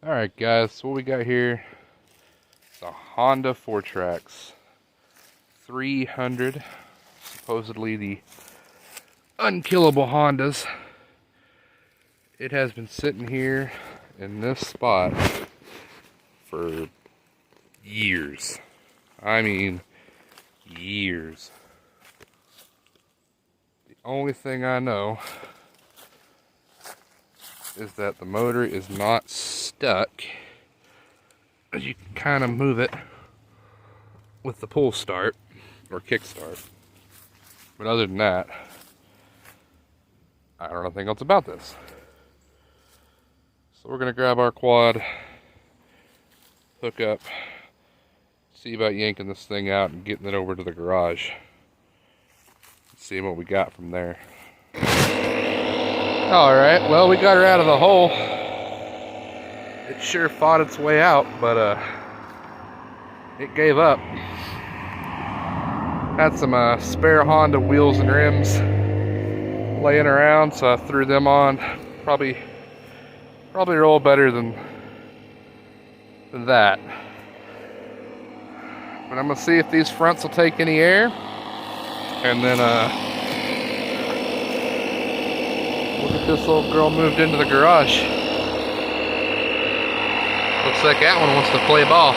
Alright guys, so what we got here is a Honda Fortrax 300, supposedly the unkillable Hondas. It has been sitting here in this spot for years. I mean, years. The only thing I know is that the motor is not stuck. You can kind of move it with the pull start or kick start. But other than that, I don't know anything else about this. So we're gonna grab our quad, hook up, see about yanking this thing out and getting it over to the garage. See what we got from there. Alright, well, we got her out of the hole. It sure fought its way out, but it gave up. Had some spare Honda wheels and rims laying around, so I threw them on. Probably roll better than that. But I'm gonna see if these fronts will take any air, and then we'll get this little girl moved into the garage. Looks like that one wants to play ball.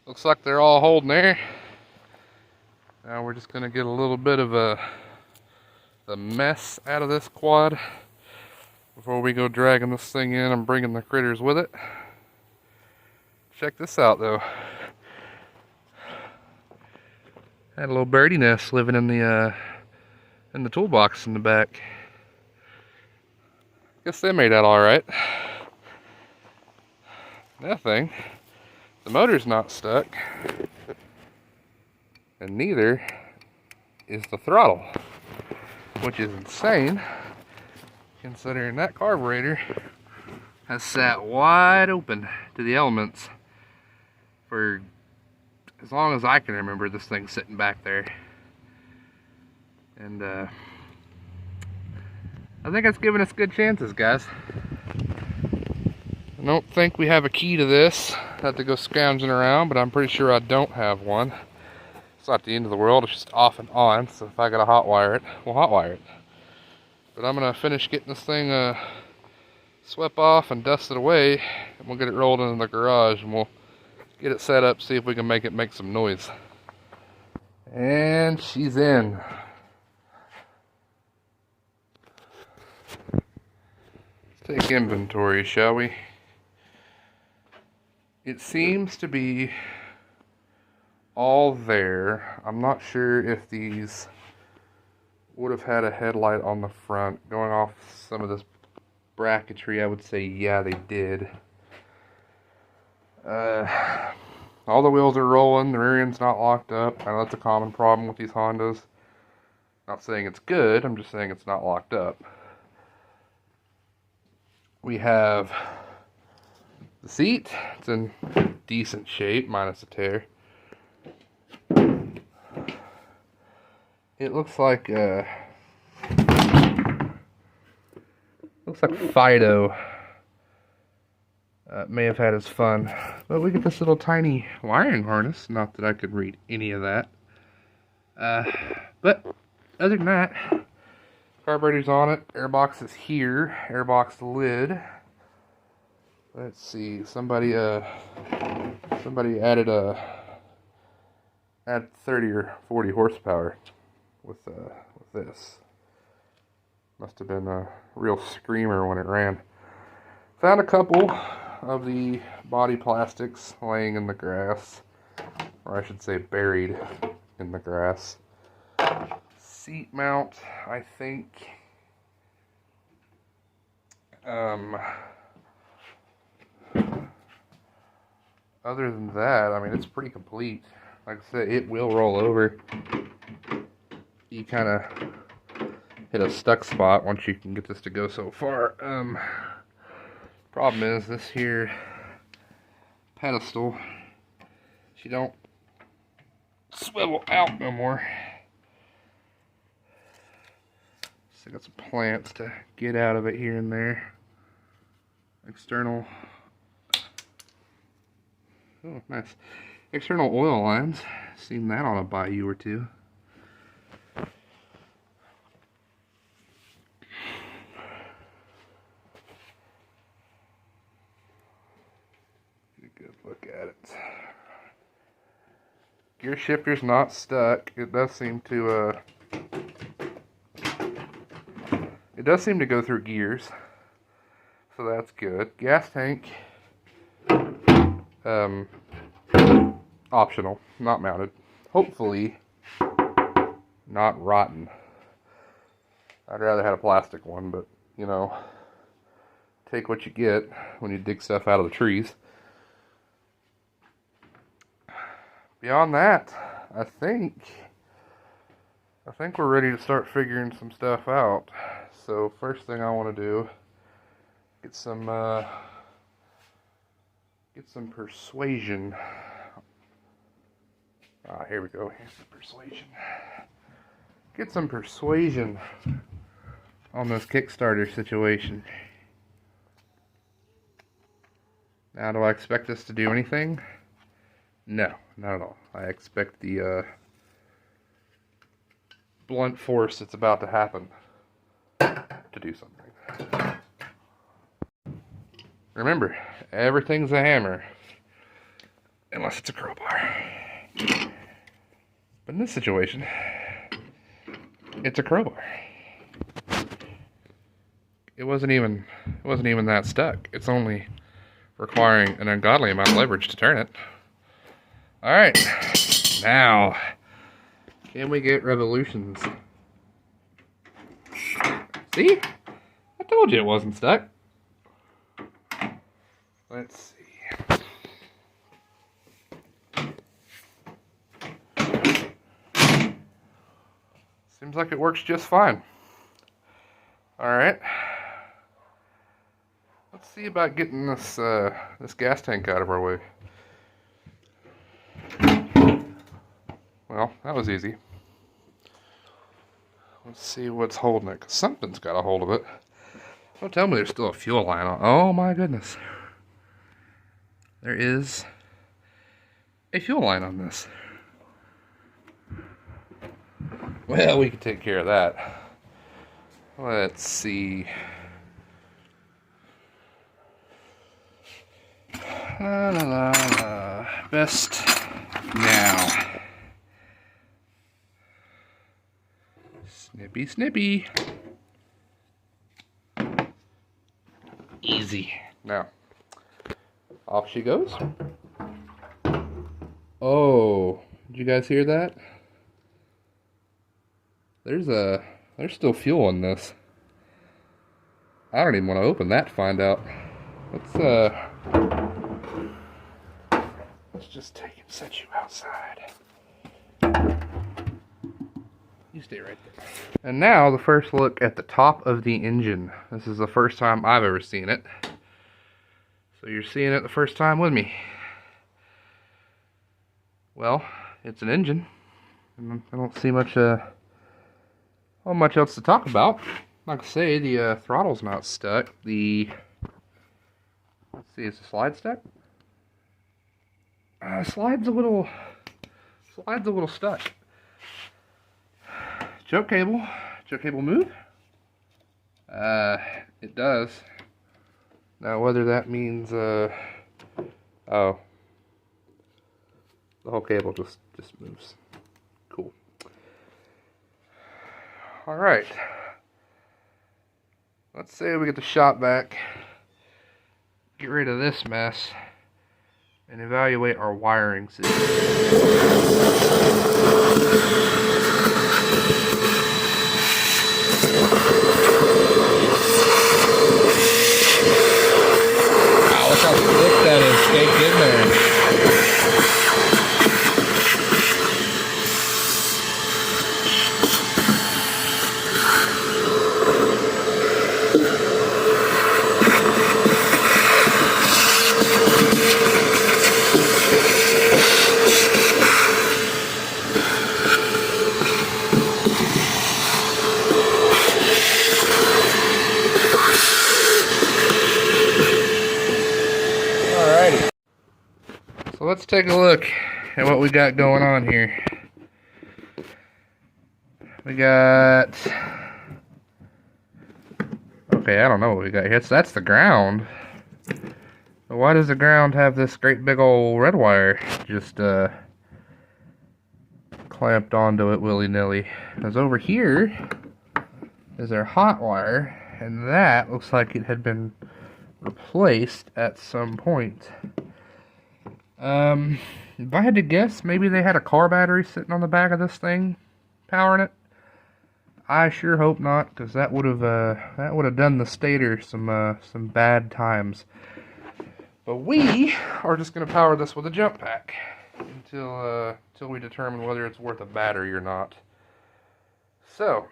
Looks like they're all holding air. Now we're just gonna get a little bit of the mess out of this quad before we go dragging this thing in and bringing the critters with it. Check this out though. Had a little birdie nest living in the toolbox in the back. Guess they made out all right. That thing, the motor's not stuck, and neither is the throttle, which is insane considering that carburetor has sat wide open to the elements for as long as I can remember. This thing's sitting back there, and I think it's giving us good chances, guys. I don't think we have a key to this. I have to go scrounging around, but I'm pretty sure I don't have one. It's not the end of the world, it's just off and on, so if I gotta hotwire it, we'll hotwire it. But I'm gonna finish getting this thing swept off and dusted away, and we'll get it rolled into the garage, and we'll get it set up, see if we can make it make some noise. And she's in. Let's take inventory, shall we? It seems to be all there. I'm not sure if these would have had a headlight on the front. Going off some of this bracketry, I would say yeah, they did. All the wheels are rolling, the rear end's not locked up. I know that's a common problem with these Hondas. Not saying it's good, I'm just saying it's not locked up. We have the seat. It's in decent shape, minus a tear. It looks like Fido may have had his fun. But we get this little tiny wiring harness. Not that I could read any of that. But other than that, carburetor's on it. Airbox is here. Airbox lid. Let's see. Somebody added 30 or 40 horsepower with this. Must have been a real screamer when it ran. Found a couple of the body plastics laying in the grass, or I should say buried in the grass. Seat mount, I think. Other than that, I mean, it's pretty complete. Like I said, it will roll over. You kind of hit a stuck spot once you can get this to go so far. Problem is, this here pedestal, she don't swivel out no more. So I got some plants to get out of it here and there. external, oh nice, external oil lines. Seen that on a bayou or two. Get a good look at it. Gear shifter's not stuck. It does seem to go through gears, so that's good. Gas tank, optional, not mounted. Hopefully not rotten. I'd rather have a plastic one, but you know, take what you get when you dig stuff out of the trees. Beyond that, I think we're ready to start figuring some stuff out. So first thing I want to do, get some persuasion. Here we go. Here's the persuasion. Get some persuasion on this Kickstarter situation. Now, do I expect this to do anything? No, not at all. I expect the blunt force that's about to happen to do something. Remember, everything's a hammer, unless it's a crowbar. But in this situation, it's a crowbar. It wasn't even that stuck. It's only requiring an ungodly amount of leverage to turn it. Alright, now, can we get revolutions? See? I told you it wasn't stuck. Let's see. Seems like it works just fine. Alright. Let's see about getting this this gas tank out of our way. Well, that was easy. Let's see what's holding it, 'cause something's got a hold of it. Don't tell me there's still a fuel line on. Oh my goodness. There is a fuel line on this. Well, we can take care of that. Let's see. La la la la. Best now. Snippy, snippy. Easy. Now, off she goes. Oh, did you guys hear that? There's still fuel in this. I don't even want to open that to find out. Let's just take and set you outside. You stay right there. And now the first look at the top of the engine. This is the first time I've ever seen it. So you're seeing it the first time with me. Well, it's an engine. And I don't see much much else to talk about. Like I say, the throttle's not stuck. Let's see, is the slide stuck? Slide's a little stuck. Choke cable move? It does. Now whether that means oh, the whole cable just moves. Cool. All right. Let's say we get the shop vac, get rid of this mess, and evaluate our wiring system. Wow, look how thick that is caked in there. let's take a look at what we got going on here. We got... Okay, I don't know what we got here. That's the ground. But why does the ground have this great big old red wire just clamped onto it willy-nilly? Because over here is our hot wire, and that looks like it had been replaced at some point. If I had to guess, maybe they had a car battery sitting on the back of this thing powering it. I sure hope not, because that would have done the stator some bad times. But we are just going to power this with a jump pack until we determine whether it's worth a battery or not. So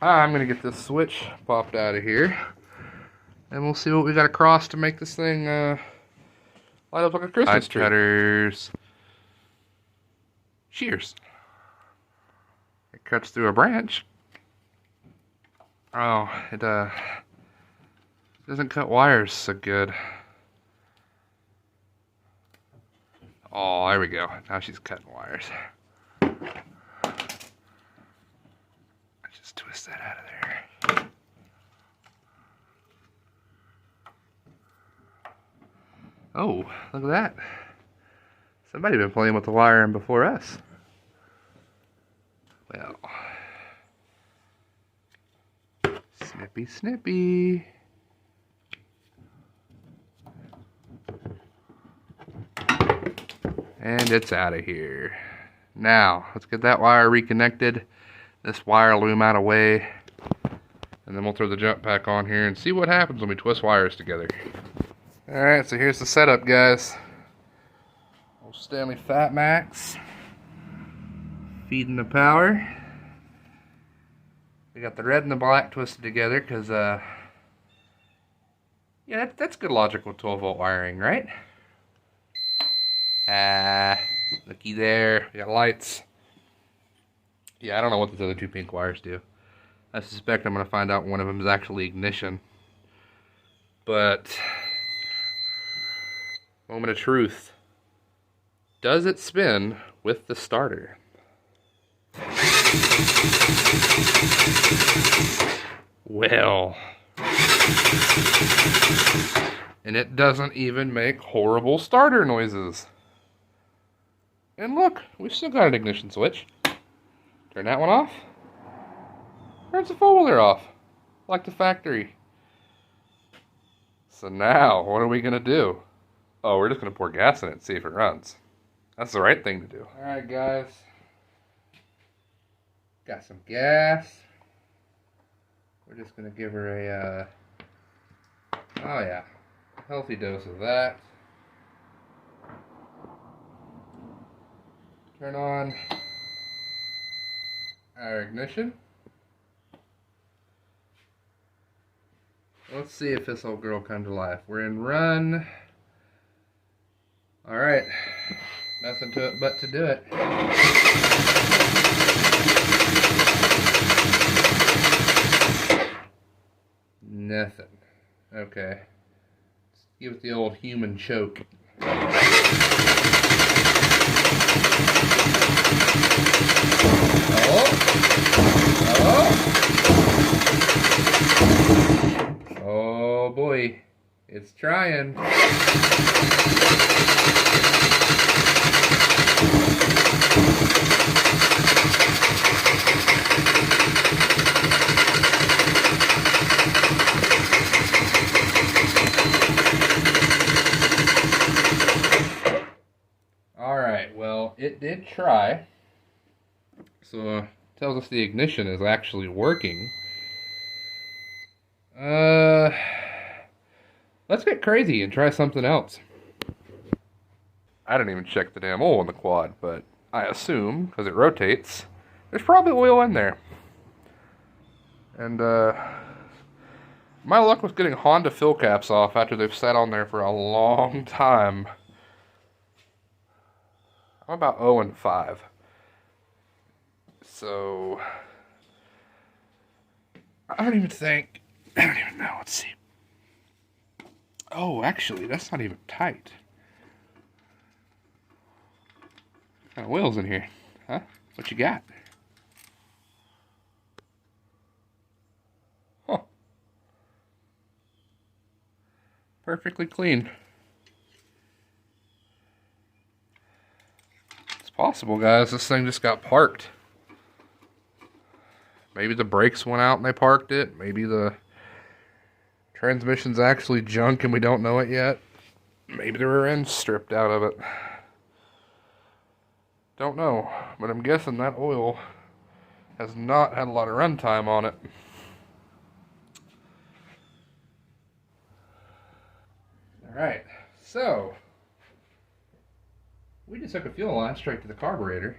I'm going to get this switch popped out of here, and we'll see what we got across to make this thing light up like a Christmas tree. Cutters. Shears. It cuts through a branch. Oh, it doesn't cut wires so good. Oh, there we go. Now she's cutting wires. Let's just twist that out of there. Oh, look at that. Somebody been playing with the wiring before us. Well, snippy, snippy. And it's out of here. Now, let's get that wire reconnected. This wire loom out of the way. And then we'll throw the jump pack on here and see what happens when we twist wires together. Alright, so here's the setup, guys. Old Stanley Fat Max. Feeding the power. We got the red and the black twisted together because, yeah, that's good logic with 12-volt wiring, right? Looky there. We got lights. Yeah, I don't know what these other two pink wires do. I suspect I'm going to find out one of them is actually ignition. But, moment of truth. Does it spin with the starter? Well. And it doesn't even make horrible starter noises. And look, we've still got an ignition switch. Turn that one off. Turns the four-wheeler off. Like the factory. So now, what are we going to do? Oh, we're just going to pour gas in it and see if it runs. That's the right thing to do. Alright, guys. Got some gas. We're just going to give her a, oh yeah, healthy dose of that. Turn on our ignition. Let's see if this old girl comes to life. We're in run. Alright. Nothing to it but to do it. Nothing. Okay. Let's give it the old human choke. Oh boy, it's trying. Alright, well, it did try. So, tells us the ignition is actually working. Let's get crazy and try something else. I didn't even check the damn oil in the quad, but I assume, because it rotates, there's probably oil in there. And, my luck was getting Honda fill caps off after they've sat on there for a long time. I'm about 0-5. So, I don't even know, let's see. Oh, actually, that's not even tight. What kind of oil's in here? Huh? What you got? Huh. Perfectly clean. It's possible, guys. This thing just got parked. Maybe the brakes went out and they parked it. Maybe the transmission's actually junk and we don't know it yet. Maybe the rear end's stripped out of it. Don't know, but I'm guessing that oil has not had a lot of runtime on it. Alright, so we just took a fuel line straight to the carburetor,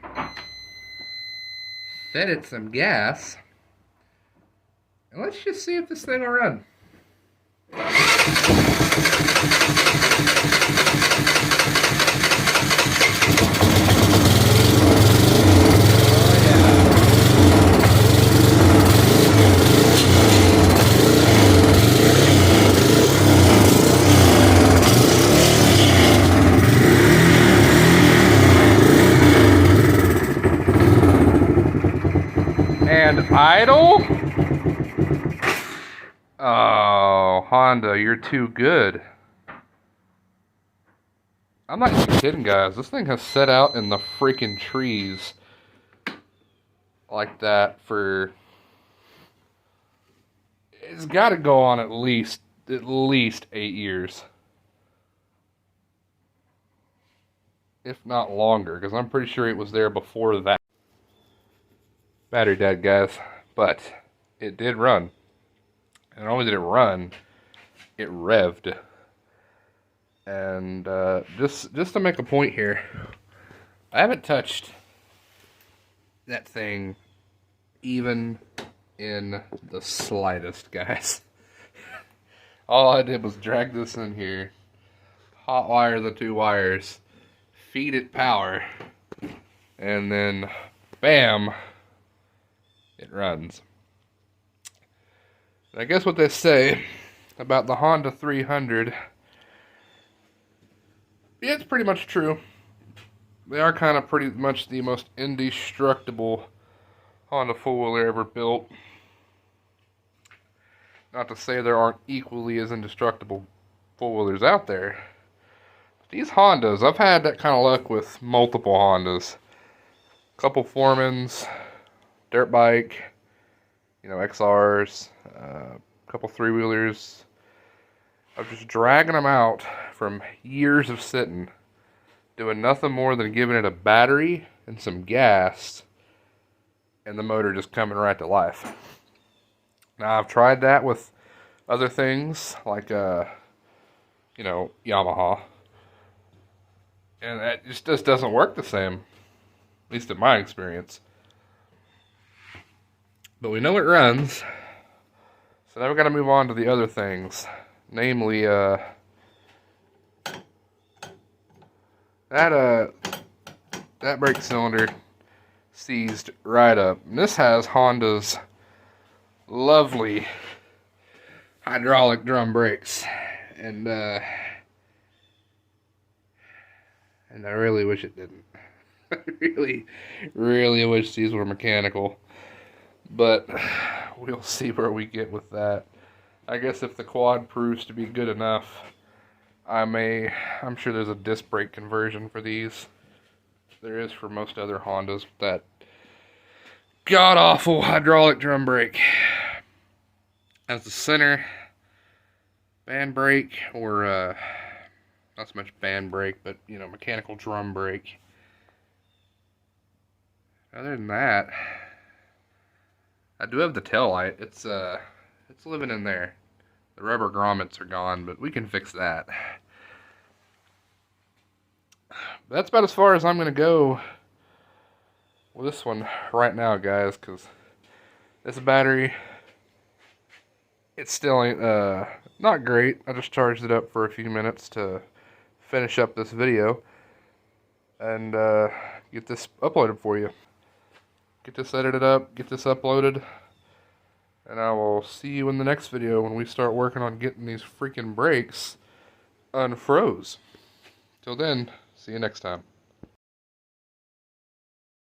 fed it some gas, and let's just see if this thing will run. And idle? Oh, Honda, you're too good. I'm not even kidding, guys. This thing has set out in the freaking trees like that for... It's got to go on at least 8 years. If not longer, because I'm pretty sure it was there before that. Battery dead, guys, but it did run. And not only did it run, it revved. And just to make a point here, I haven't touched that thing even in the slightest, guys. All I did was drag this in here, hot wire the 2 wires, feed it power, and then bam, it runs. And I guess what they say about the Honda 300, yeah, it's pretty much true. They are kind of pretty much the most indestructible Honda four-wheeler ever built. Not to say there aren't equally as indestructible four-wheelers out there. But these Hondas, I've had that kind of luck with multiple Hondas. A couple Foremans, dirt bike, you know, XRs, a couple 3-wheelers. I'm just dragging them out from years of sitting, doing nothing more than giving it a battery and some gas, and the motor just coming right to life. Now, I've tried that with other things, like, you know, Yamaha, and that just doesn't work the same, at least in my experience. But we know it runs, so now we've got to move on to the other things, namely, that brake cylinder seized right up. And this has Honda's lovely hydraulic drum brakes, and I really wish it didn't. I really wish these were mechanical, but we'll see where we get with that. I guess if the quad proves to be good enough, I'm sure there's a disc brake conversion for these. There is for most other Hondas, that god-awful hydraulic drum brake. As the center band brake, or not so much band brake, but, you know, mechanical drum brake. Other than that, I do have the tail light. It's living in there. The rubber grommets are gone, but we can fix that. But that's about as far as I'm going to go with this one right now, guys, because this battery, it's still ain't, not great. I just charged it up for a few minutes to finish up this video and get this uploaded for you. Get this edited up, get this uploaded, and I will see you in the next video when we start working on getting these freaking brakes unfroze. Till then, see you next time.